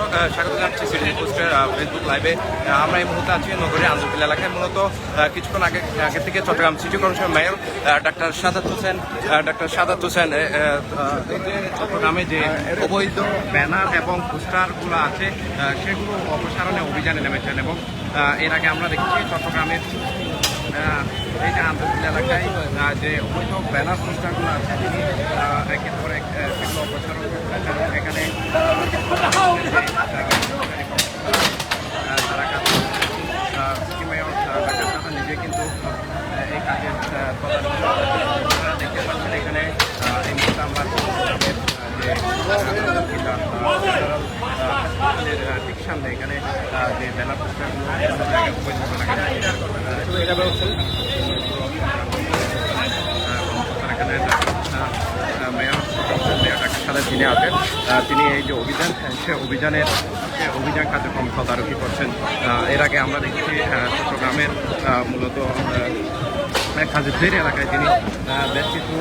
দর্শক স্বাগত জানাচ্ছি সিটি পোস্টের ফেসবুক লাইভে। আমরা এই মুহূর্তে আছি নগরীর আন্দরকিল্লা এলাকায়। মূলত কিছুক্ষণ আগে থেকে Chittagong city corporation mayor doctor Sadat Hossain এই যে চট্টগ্রামে যে অবৈধ ব্যানার এবং পোস্টারগুলো আছে সেগুলো অপসারণে অভিযানে নেমেছেন। এবং এর আগে আমরা দেখেছি চট্টগ্রামের এই যে আন্দরকিল্লা এলাকায় যে অবৈধ ব্যানার পোস্টারগুলো আছে তিনি একের পর এক সেগুলো অপসারণ করেছেন। এখানে সিটি মেয়র ডাক্তার সাদা নিজে কিন্তু এই কাজের দেখতে পাচ্ছেন। এখানে এই মুহূর্তে আমরা ঠিক সামনে এখানে যে ব্যানার পোস্টারগুলো মেয়র ডাক্তার সাদা যিনি আছেন তিনি এই যে অভিযান সে অভিযান কার্যক্রম তদারকি করছেন। এর আগে আমরা দেখছি চট্টগ্রামের মূলত খাজিরদের এলাকায় তিনি বেশ কিছু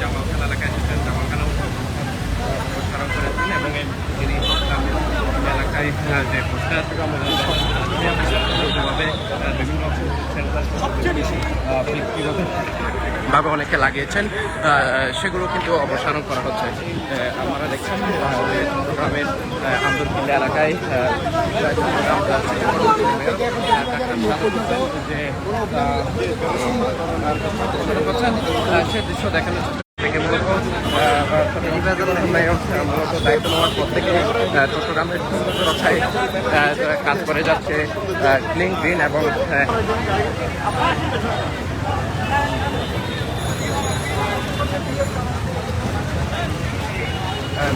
জামালখানা এলাকায় এসেছেন, জামালখানাও প্রসারণ করেছেন এবং তিনি এলাকায় যে পোস্টার বিভিন্ন ব্যক্তিগতভাবে অনেকে লাগিয়েছেন সেগুলো কিন্তু অপসারণ করা হচ্ছে। আমরা দেখছেন চট্টগ্রামের আন্দরকিল্লা এলাকায় সে দৃশ্য দেখানো থেকে মূলত দায়িত্ব নেওয়ার পর থেকে চট্টগ্রামের রক্ষায় কাজ করে যাচ্ছে ক্লিন গ্রিন এবং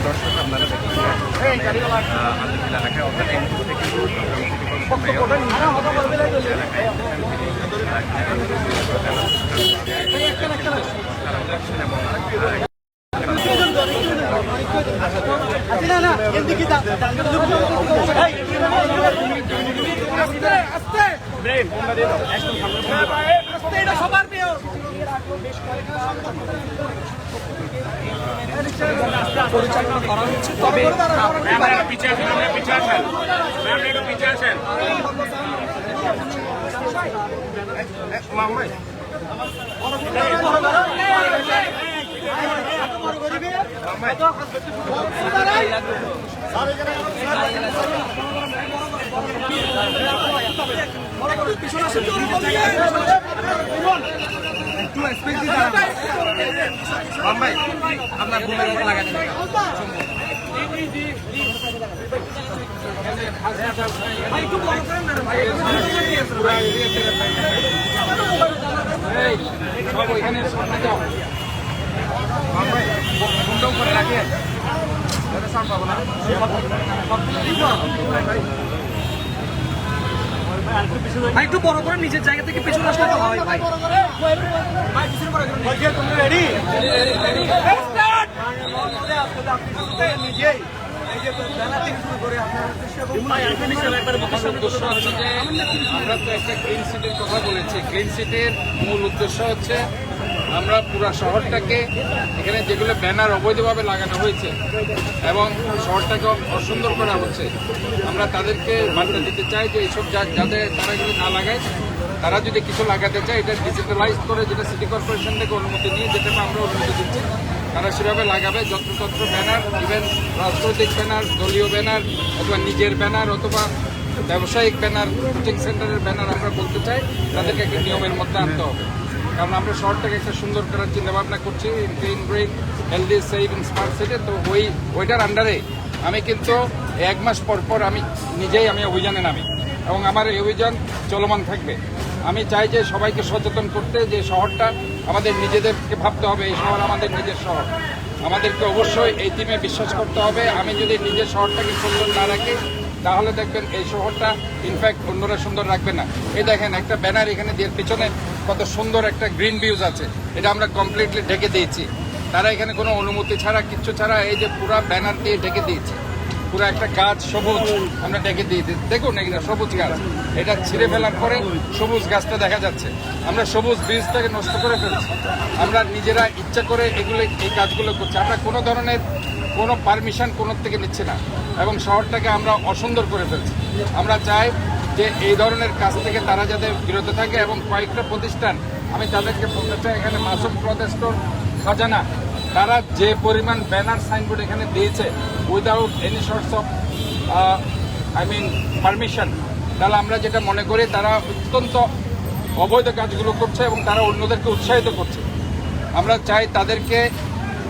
দর্শক আপনারা দেখছেন আন্দরকিল্লা এলাকায় অর্থাৎ এই মুহূর্তে কিন্তু পরিচালনা করা হচ্ছে। তবে আপনার ঘুমের উপর লাগাতে সব ওইখানে সামনে যাও সুন্দর করে রাখেন সাউন্ড পাবো না। ভাই একটু বড় করে নিজের জায়গা থেকে পিছনে আসলে তো হয় ভাই। আমরা তো একটা গ্রিন সিটির কথা বলেছি। গ্রিন সিটির মূল উদ্দেশ্য হচ্ছে আমরা পুরা শহরটাকে এখানে যেগুলো ব্যানার অবৈধভাবে লাগানো হয়েছে এবং শহরটাকে অসুন্দর করা হচ্ছে, আমরা তাদেরকে বার্তা দিতে চাই যে এইসব যাদের তারা এগুলো না লাগায়, তারা যদি কিছু লাগাতে চায় এটা ডিজিটালাইজ করে, যেটা সিটি কর্পোরেশন থেকে অনুমতি নিয়ে যেটা আমরা অনুমতি দিচ্ছি তারা সেভাবে লাগাবে। যত্রতত্র ব্যানার, ইভেন রাজনৈতিক ব্যানার, দলীয় ব্যানার অথবা নিজের ব্যানার অথবা ব্যবসায়িক ব্যানার, কোচিং সেন্টারের ব্যানার আমরা বলতে চাই তাদেরকে একটা নিয়মের মধ্যে আনতে হবে। কারণ আমরা শহরটাকে একটা সুন্দর করার চিন্তা ভাবনা করছি, clean green healthy save smart city. তো ওইটার আন্ডারে আমি কিন্তু 1 মাস পর আমি নিজেই অভিযানে নামি এবং আমার এই অভিযান চলমান থাকবে। আমি চাই যে সবাইকে সচেতন করতে, যে শহরটা আমাদের নিজেদেরকে ভাবতে হবে, এই শহর আমাদের নিজের শহর, আমাদেরকে অবশ্যই এই টিমে বিশ্বাস করতে হবে। আমি যদি নিজের শহরটাকে সুন্দর না রাখি তাহলে দেখবেন এই শহরটা ইনফ্যাক্ট অন্যরা সুন্দর রাখবে না। এই দেখেন একটা ব্যানার এখানে দিয়ে পিছনে কত সুন্দর একটা গ্রিন ভিউজ আছে, এটা আমরা কমপ্লিটলি ঢেকে দিয়েছি। তারা এখানে কোনো অনুমতি ছাড়া, কিচ্ছু ছাড়া এই যে পুরো ব্যানার দিয়ে ঢেকে দিয়েছে। পুরো একটা গাছ সবুজ আমরা ডেকে দিই, দেখুন এখানে সবুজ গাছ, এটা ছিঁড়ে ফেলার পরে সবুজ গাছটা দেখা যাচ্ছে। আমরা সবুজ বীজটাকে নষ্ট করে ফেলছি, আমরা নিজেরা ইচ্ছা করে এই কাজগুলো করছি। আমরা কোনো ধরনের কোনো পারমিশন কোনো থেকে নিচ্ছি না এবং শহরটাকে আমরা অসুন্দর করে ফেলছি। আমরা চাই যে এই ধরনের কাজ থেকে তারা যাতে বিরত থাকে এবং কয়েকটা প্রতিষ্ঠান আমি তাদেরকে বলতে চাই, এখানে মাসুম ক্লথ স্টোর, খাজানা, তারা যে পরিমাণ ব্যানার সাইনবোর্ড এখানে দিয়েছে without any sorts of permission, তাহলে আমরা যেটা মনে করি তারা অত্যন্ত অবৈধ কাজগুলো করছে এবং তারা অন্যদেরকে উৎসাহিত করছে। আমরা চাই তাদেরকে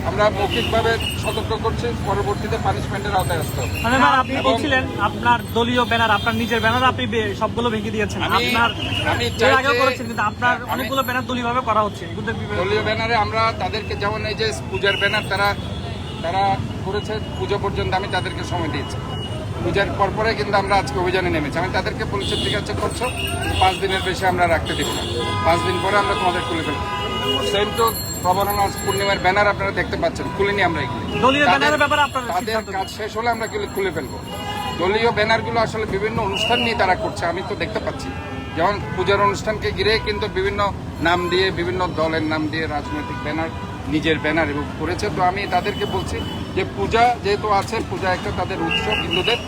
আমরা মৌখিকভাবে সতর্ক করছি, পরবর্তীতে পানিশমেন্টের আওতায় আসতে হবে। মানে ম্যাম, আপনি বলছিলেন আপনার দলীয় ব্যানার, আপনার নিজের ব্যানার আপনি সবগুলো ভেঙে দিয়েছেন। আপনার আমি এর আগেও করেছেন, কিন্তু আপনার অনেকগুলো ব্যানার দলীয়ভাবে করা হচ্ছে। এগুলোর দলীয় ব্যানারে আমরা তাদেরকে যেমন এই যে পূজার ব্যানার তারা করেছে পুজো পর্যন্ত, আমি তাদেরকে সময় দিয়েছি। পূজার পরপরে কিন্তু আমরা আজকে অভিযানে নেমেছি। আমি তাদেরকে বলেছি ঠিক আছে করছো, 5 দিনের বেশি আমরা রাখতে দিব না, 5 দিন পরে আমরা তোমাদের খুলে ফেলবো। সেম তো প্রবণনা পূর্ণিমার ব্যানার আপনারা দেখতে পাচ্ছেন, খুলিনি আমরা এগুলো। দলীয় ব্যানারের ব্যাপারে আপনার তাদের কাজ শেষ হলে আমরা খুলে ফেলবো। দলীয় ব্যানারগুলো আসলে বিভিন্ন অনুষ্ঠান নিয়ে তারা করছে, আমি তো দেখতে পাচ্ছি। যেমন পূজার অনুষ্ঠানকে ঘিরে কিন্তু বিভিন্ন নাম দিয়ে, বিভিন্ন দলের নাম দিয়ে রাজনৈতিক ব্যানার, নিজের ব্যানার এবং করেছে। তো আমি তাদেরকে বলছি যে পূজা যেহেতু আছে, পূজা একটা তাদের উৎসব হিন্দুদের,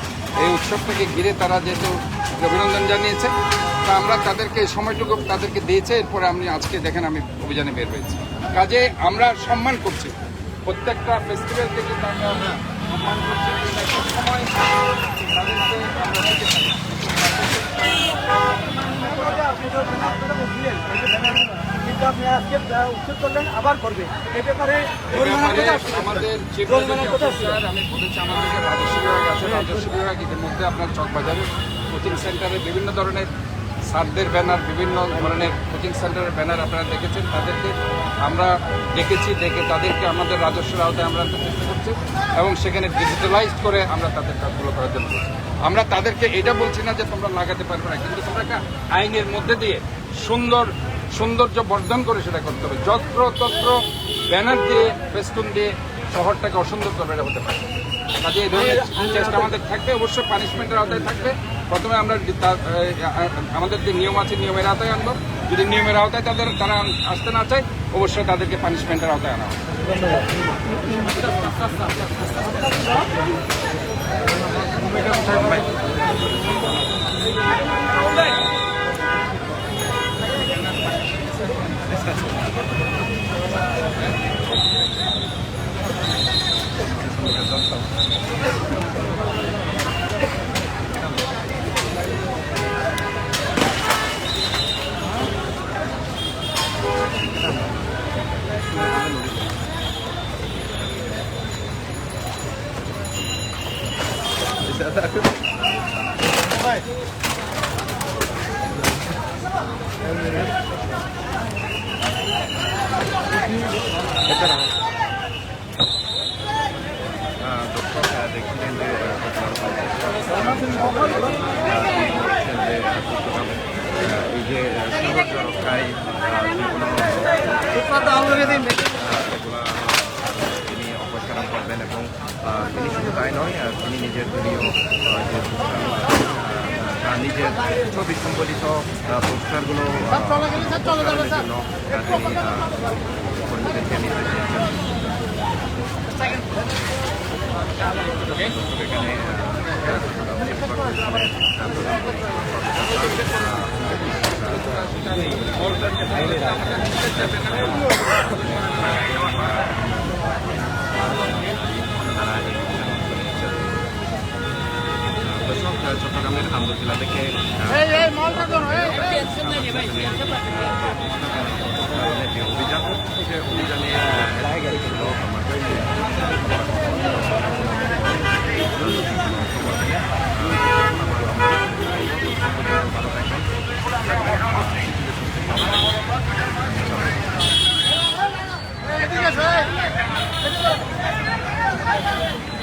এই উৎসবটাকে ঘিরে তারা যেহেতু অভিনন্দন জানিয়েছে, তা আমরা তাদেরকে এই সময়টুকু তাদেরকে দিয়েছে। এরপরে আমি আজকে দেখেন আমি অভিযানে বের হয়েছি। কাজে আমরা সম্মান করছি প্রত্যেকটা ফেস্টিভ্যালকে, কিন্তু আমরা সম্মান করছি। একটা সময় তাদেরকে আমরা দেখে থাকি। কিন্তু আপনি আজকে উচ্ছেদ করলেন, আবার করবে এই ব্যাপারে আমাদের চিফ অফিসার আমি বলেছি, আমাদের রাজস্ব বিভাগ আছে, রাজস্ব বিভাগ ইতিমধ্যে আপনার চকবাজারের কোচিং সেন্টারে বিভিন্ন ধরনের স্যারদের ব্যানার, বিভিন্ন ধরনের কোচিং সেন্টারের ব্যানার আপনারা দেখেছেন, তাদেরকে আমরা দেখে তাদেরকে আমাদের রাজস্বের আওতায় আমরা আনতে চেষ্টা করছি এবং সেখানে ডিজিটালাইজড করে আমরা তাদের কাজগুলো করার জন্য করছি। আমরা তাদেরকে এটা বলছি না যে তোমরা লাগাতে পারবে না, কিন্তু তোমরা একটা আইনের মধ্যে দিয়ে সৌন্দর্য বর্ধন করে সেটা করতে হবে। যত্রতত্র ব্যানার দিয়ে, ফেস্টুন দিয়ে শহরটাকে অসুন্দর করবে, এটা হতে পারে। কাজে এই ধরনের চেষ্টা আমাদের থাকবে, অবশ্যই পানিশমেন্টের আওতায় থাকবে। প্রথমে আমরা আমাদের যে নিয়ম আছে নিয়মের আওতায় আনবো, যদি নিয়মের আওতায় তারা আসতে না চায় অবশ্যই তাদেরকে পানিশমেন্টের আওতায় আনা হবে। দেখছিলেন যে এই যে সৌন্দর্য রক্ষায় তিনি অপসারণ করবেন এবং তিনি শুধু তাই নয়, তিনি নিজের দলীয় যে নিজের ছবি সংবলিত পোস্টারগুলো জন্য তিনি কর্মীদেরকে নিতে চট্টগ্রামের আন্দরকিল্লা থেকে অভিযান, যে অভিযানে